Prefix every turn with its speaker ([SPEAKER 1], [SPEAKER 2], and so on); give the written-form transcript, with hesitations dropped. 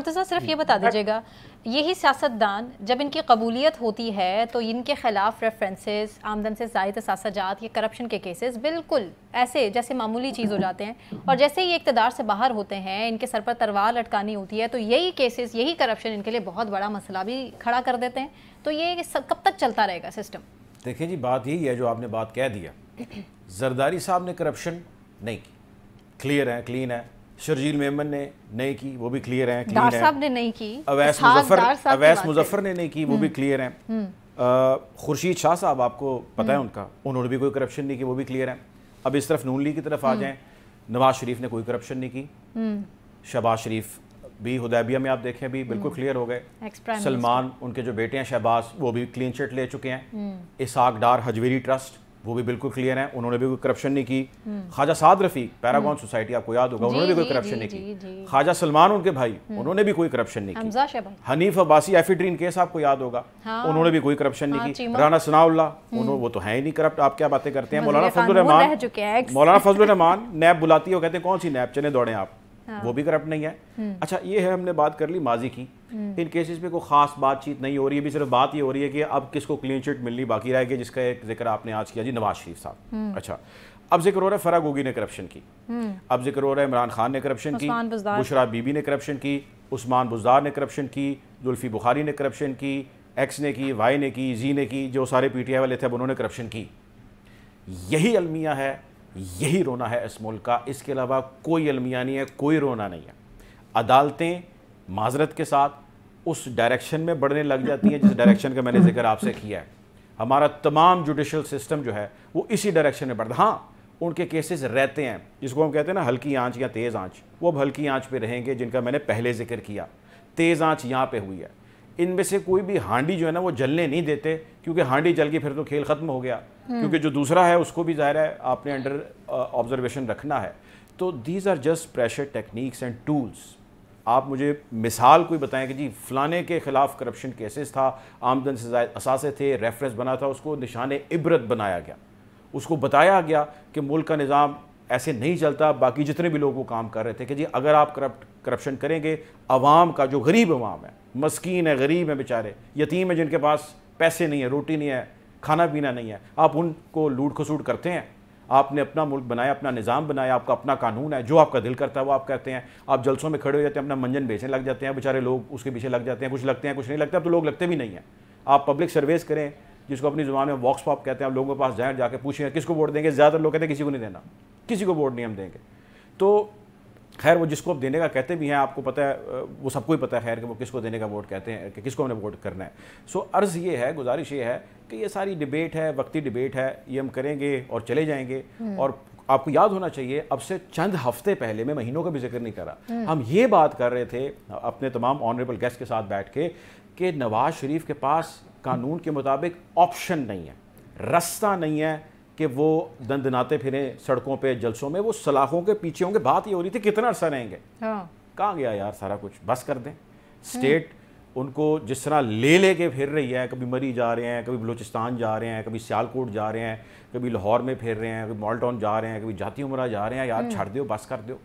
[SPEAKER 1] مرتضیٰ صرف یہ بتا دیجیے گا، یہی سیاستدان جب ان کی قبولیت ہوتی ہے تو ان کے خلاف ریفرنسز، آمدن سے زائد اثاثہ جات، یہ کرپشن کے کیسز بالکل ایسے جیسے معمولی چیز ہو جاتے ہیں، اور جیسے ہی اقتدار سے باہر ہوتے ہیں، ان کے سر پر تلوار لٹکانی ہوتی ہے تو یہی کیسز، یہی کرپشن ان کے لیے بہت بڑا مسئلہ بھی کھڑا کر دیتے ہیں. تو یہ کب تک چلتا رہے گا سسٹم؟
[SPEAKER 2] دیکھیں جی، بات یہی ہے جو آپ نے بات کہہ دیا. زرداری صاحب نے کرپشن نہیں کی، کلیئر ہے، کلین ہے. شرجیل میمن نے نہیں کی، وہ بھی کلیئر ہیں، کلین ہے.
[SPEAKER 1] ڈار صاحب نے نہیں کی،
[SPEAKER 2] اویس مظفر نے نہیں کی، وہ بھی کلیئر ہیں. خورشید شاہ صاحب آپ کو پتہ ہے ان کا، انہوں نے بھی کوئی کرپشن نہیں کی، وہ بھی کلیئر ہیں. اب اس طرف نون لیگ کی طرف آ جائیں، نواز شریف نے کوئی کرپشن نہیں کی. شہباز شریف بھی حدیبیہ میں آپ دیکھیں بھی بالکل کلیئر ہو گئے. سلمان، ان کے جو بیٹے ہیں شہباز، وہ بھی کلین چٹ لے چکے ہیں. اسحاق ڈار حجویری ٹرسٹ، وہ بھی بالکل کلیئر ہیں، انہوں نے بھی کوئی کرپشن نہیں کی. خواجہ سعد رفیق پیراگون سوسائٹی آپ کو یاد ہوگا، انہوں نے بھی کوئی کرپشن نہیں کی. خواجہ سلمان ان کے بھائی، انہوں نے بھی کوئی کرپشن نہیں کی. حنیف عباسی ایفیڈرین کیس آپ کو یاد ہوگا، انہوں نے بھی کوئی کرپشن نہیں کی. رانا ثناء اللہ، وہ تو ہیں ہی نہیں کرپٹ، آپ کیا باتیں کرتے ہیں. مولانا فضل الرحمان نیب بلاتی ہے، وہ کہتے ہیں کون سی نیب، چلیں دوڑیں آپ، وہ بھی کرپٹ نہیں ہے. اچھا، یہ ہے ہم نے بات کر لی ماضی کی. ان کیسز پہ کوئی خاص بات چیت نہیں ہو رہی ہے، بھی صرف بات یہ ہو رہی ہے کہ اب کس کو کلین چٹ ملنی باقی رہ گئی، جس کا ایک ذکر آپ نے آج کیا جی، نواز شریف صاحب. اچھا، اب ذکر ہو رہا ہے فرح گوگی نے کرپشن کی، اب ذکر ہو رہا ہے عمران خان نے کرپشن کی، بشرا بی بی نے کرپشن کی، عثمان بزدار نے کرپشن کی، زلفی بخاری نے کرپشن کی، ایکس نے کی، وائی نے کی، زی نے کی، جو سارے پی ٹی آئی والے تھے اب انہوں نے کرپشن کی. یہی المیہ ہے، یہی رونا ہے اس ملک کا. اس کے علاوہ کوئی المیہ نہیں ہے، کوئی رونا نہیں ہے. عدالتیں معذرت کے ساتھ اس ڈائریکشن میں بڑھنے لگ جاتی ہیں جس ڈائریکشن کا میں نے ذکر آپ سے کیا ہے. ہمارا تمام جوڈیشل سسٹم جو ہے وہ اسی ڈائریکشن میں بڑھتا ہے. ہاں، ان کے کیسز رہتے ہیں جس کو ہم کہتے ہیں نا ہلکی آنچ یا تیز آنچ، وہ اب ہلکی آنچ پہ رہیں گے جن کا میں نے پہلے ذکر کیا. تیز آنچ یہاں پہ ہوئی ہے. ان میں سے کوئی بھی ہانڈی جو ہے نا وہ جلنے نہیں دیتے، کیونکہ ہانڈی جل گئی پھر تو کھیل ختم ہو گیا، کیونکہ جو دوسرا ہے اس کو بھی ظاہر ہے آپ نے انڈر آبزرویشن رکھنا ہے. تو these are just pressure techniques and tools. آپ مجھے مثال کوئی بتائیں کہ جی فلانے کے خلاف کرپشن کیسز تھا، آمدن سے زائد اثاثے تھے، ریفرنس بنا تھا، اس کو نشان عبرت بنایا گیا، اس کو بتایا گیا کہ ملک کا نظام ایسے نہیں چلتا. باقی جتنے بھی لوگ وہ کام کر رہے تھے کہ جی اگر آپ کرپشن کریں گے، عوام کا جو غریب عوام ہے، مسکین ہے، غریب ہے بیچارے، یتیم ہے، جن کے پاس پیسے نہیں ہے، روٹی نہیں ہے، کھانا پینا نہیں ہے، آپ ان کو لوٹ کھسوٹ کرتے ہیں. آپ نے اپنا ملک بنایا، اپنا نظام بنایا، آپ کا اپنا قانون ہے، جو آپ کا دل کرتا ہے وہ آپ کہتے ہیں. آپ جلسوں میں کھڑے ہو جاتے ہیں، اپنا منجن بیچنے لگ جاتے ہیں، بیچارے لوگ اس کے پیچھے لگ جاتے ہیں، کچھ لگتے ہیں کچھ نہیں لگتا. اب تو لوگ لگتے بھی نہیں ہیں. آپ پبلک سرویز کریں، جس کو اپنی زبان میں واکس پاپ کہتے ہیں، آپ لوگوں کے پاس جائیں، جا کے پوچھیں کس کو ووٹ دیں گے. زیادہ تر لوگ کہتے ہیں کسی کو نہیں دینا، کسی کو ووٹ نہیں ہم دیں گے. تو خیر وہ جس کو اب دینے کا کہتے بھی ہیں، آپ کو پتہ ہے، وہ سب کو ہی پتہ ہے خیر کہ وہ کس کو دینے کا ووٹ کہتے ہیں، کہ کس کو ہم نے ووٹ کرنا ہے. سو عرض یہ ہے، گزارش یہ ہے کہ یہ ساری ڈیبیٹ ہے، وقتی ڈیبیٹ ہے، یہ ہم کریں گے اور چلے جائیں گے. اور آپ کو یاد ہونا چاہیے، اب سے چند ہفتے پہلے، میں مہینوں کا بھی ذکر نہیں کر رہا، ہم یہ بات کر رہے تھے اپنے تمام آنریبل گیسٹ کے ساتھ بیٹھ کے کہ نواز شریف کے پاس قانون کے مطابق آپشن نہیں ہے، رستہ نہیں ہے کہ وہ دندناتے پھریں سڑکوں پہ، جلسوں میں، وہ سلاخوں کے پیچھے ہوں گے. بات یہ ہو رہی تھی کتنا عرصہ رہیں گے. کہاں گیا یار سارا کچھ، بس کر دیں. اسٹیٹ ان کو جس طرح لے کے پھر رہی ہے، کبھی مری جا رہے ہیں، کبھی بلوچستان جا رہے ہیں، کبھی سیالکوٹ جا رہے ہیں، کبھی لاہور میں پھر رہے ہیں، کبھی مال ٹاؤن جا رہے ہیں، کبھی جاتی عمرہ جا رہے ہیں. یار چھڑ دیو، بس کر دیو.